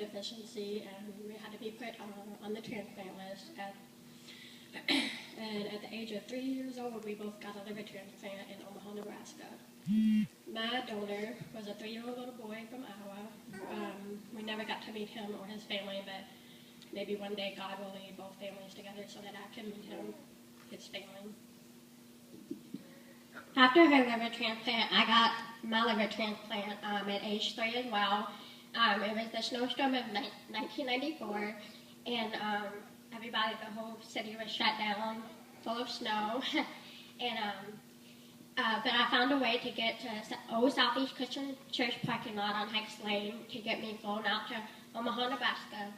deficiency, and we had to be put on the transplant list. And at the age of 3 years old, we both got a liver transplant in Omaha, Nebraska. My donor was a 3-year-old little boy from Iowa. We never got to meet him or his family, but maybe one day God will lead both families together so that I can meet him, his family. After her liver transplant, I got my liver transplant at age 3 as well. It was the snowstorm of 1994, and everybody, the whole city was shut down, full of snow. And but I found a way to get to Old Southeast Christian Church parking lot on Hicks Lane to get me flown out to Omaha, Nebraska.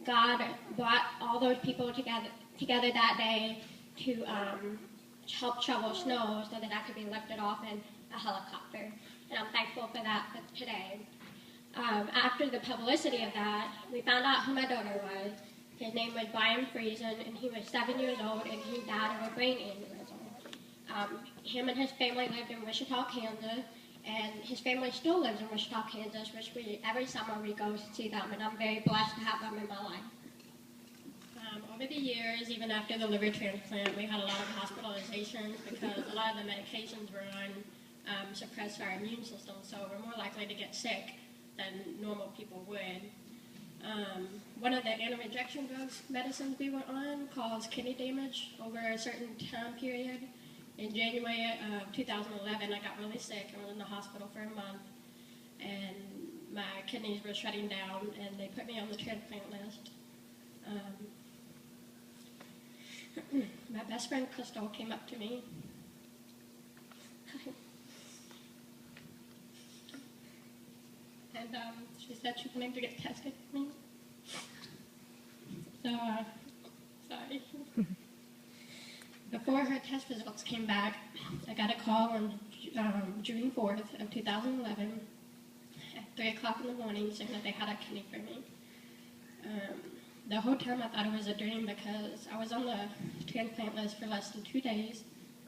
God brought all those people together that day to help shovel snow so that I could be lifted off in a helicopter. And I'm thankful for that today. After the publicity of that, we found out who my donor was. His name was Brian Friesen, and he was 7 years old, and he died of a brain aneurysm. Him and his family lived in Wichita, Kansas, and his family still lives in Wichita, Kansas, which every summer we go to see them, and I'm very blessed to have them in my life. Over the years, even after the liver transplant, we had a lot of hospitalizations because a lot of the medications we're on suppress our immune system, so we're more likely to get sick than normal people would. One of the anti-rejection drugs medicines we were on caused kidney damage over a certain time period. In January of 2011, I got really sick. I was in the hospital for a month, and my kidneys were shutting down, and they put me on the transplant list. My best friend, Crystal, came up to me. And she said she wanted to get tested for me. So, sorry. Before her test results came back, I got a call on June 4th of 2011 at 3 o'clock in the morning saying that they had a kidney for me. The whole time I thought it was a dream because I was on the transplant list for less than 2 days,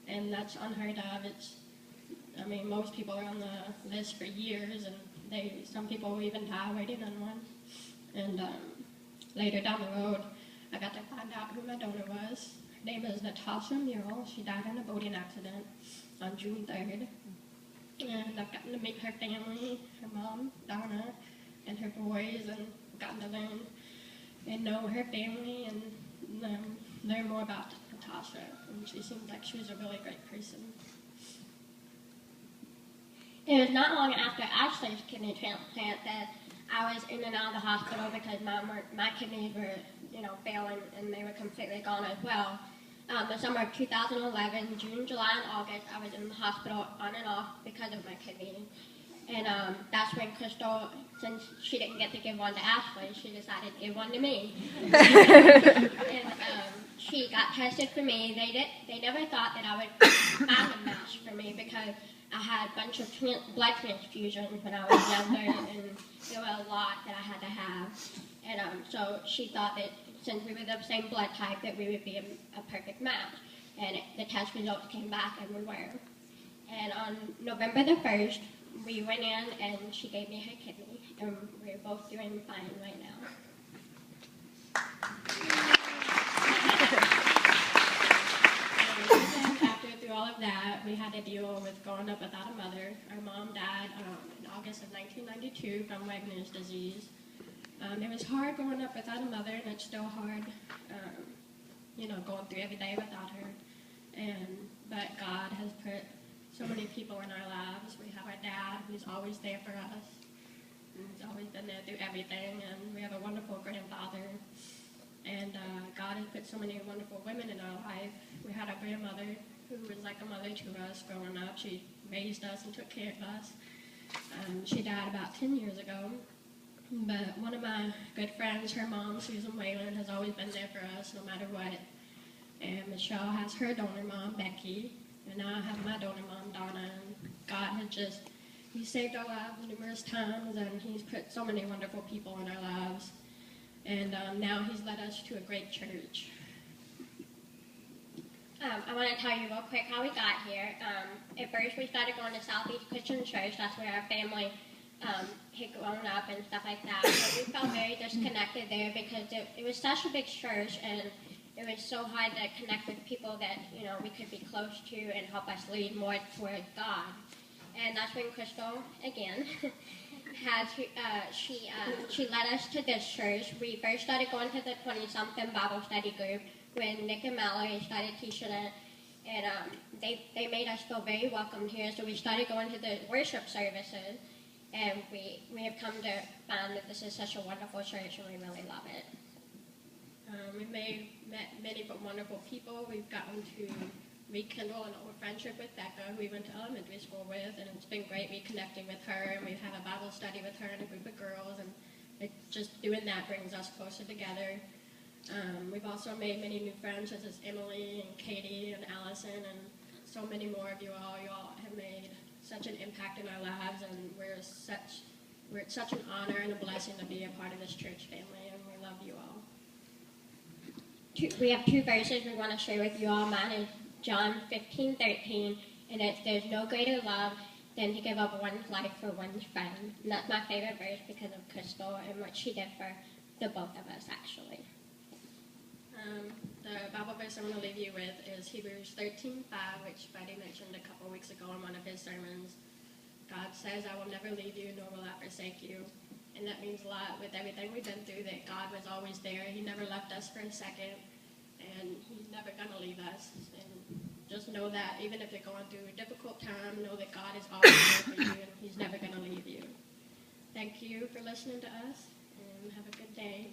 and that's unheard of. Most people are on the list for years, and some people even die waiting on one. And later down the road, I got to find out who my donor was. Her name is Natasha Murrell. She died in a boating accident on June 3rd. And I've gotten to meet her family, her mom, Donna, and her boys, and gotten to learn and know her family and learn more about Natasha. And she seemed like she was a really great person. It was not long after Ashley's kidney transplant that I was in and out of the hospital because my kidneys were, failing, and they were completely gone as well. The summer of 2011, June, July, and August, I was in the hospital on and off because of my kidney. And that's when Crystal, since she didn't get to give one to Ashley, she decided to give one to me. And she got tested for me. They never thought that I would find a match for me because I had a bunch of blood transfusions when I was younger, and there were a lot that I had to have. And so she thought that since we were the same blood type, that we would be a perfect match. And the test results came back, and we were. And on November the 1st, we went in, and she gave me her kidney, and we're both doing fine right now. Through all of that, we had to deal with growing up without a mother. Our mom died in August of 1992 from Wegener's disease. It was hard growing up without a mother, and it's still hard, going through every day without her. But God has put so many people in our lives. We have our dad, who's always there for us. He's always been there through everything, and we have a wonderful grandfather. And God has put so many wonderful women in our life. We had our grandmother, who was like a mother to us growing up. She raised us and took care of us. She died about 10 years ago. But one of my good friends, her mom, Susan Whalen, has always been there for us no matter what. And Michelle has her donor mom, Becky. And now I have my donor mom, Donna. And God has He's saved our lives numerous times, and He's put so many wonderful people in our lives. And now He's led us to a great church. I want to tell you real quick how we got here. At first, we started going to Southeast Christian Church. That's where our family had grown up and stuff like that. But we felt very disconnected there because it was such a big church, and it was so hard to connect with people that we could be close to and help us lead more toward God. And that's when Crystal again she led us to this church. We first started going to the 20-something Bible study group when Nick and Mallory started teaching it. And they made us feel very welcome here, so we started going to the worship services, and we have come to find that this is such a wonderful church, and we really love it. We've met many wonderful people. We've gotten to rekindle an old friendship with Becca, who we went to elementary school with, and it's been great reconnecting with her, and we've had a Bible study with her and a group of girls, and just doing that brings us closer together. We've also made many new friends, such as Emily and Katie and Allison and so many more of you all. You all have made such an impact in our lives, and it's such an honor and a blessing to be a part of this church family, and we love you all. We have two verses we want to share with you all. Mine is John 15:13, and it's, "There's no greater love than to give up one's life for one's friend." And that's my favorite verse because of Crystal and what she did for the both of us, actually. The Bible verse I'm going to leave you with is Hebrews 13:5, which Buddy mentioned a couple weeks ago in one of his sermons. God says, "I will never leave you, nor will I forsake you." And that means a lot with everything we've been through, that God was always there. He never left us for a second, and He's never going to leave us. And just know that even if you're going through a difficult time, know that God is always there for you, and He's never going to leave you. Thank you for listening to us, and have a good day.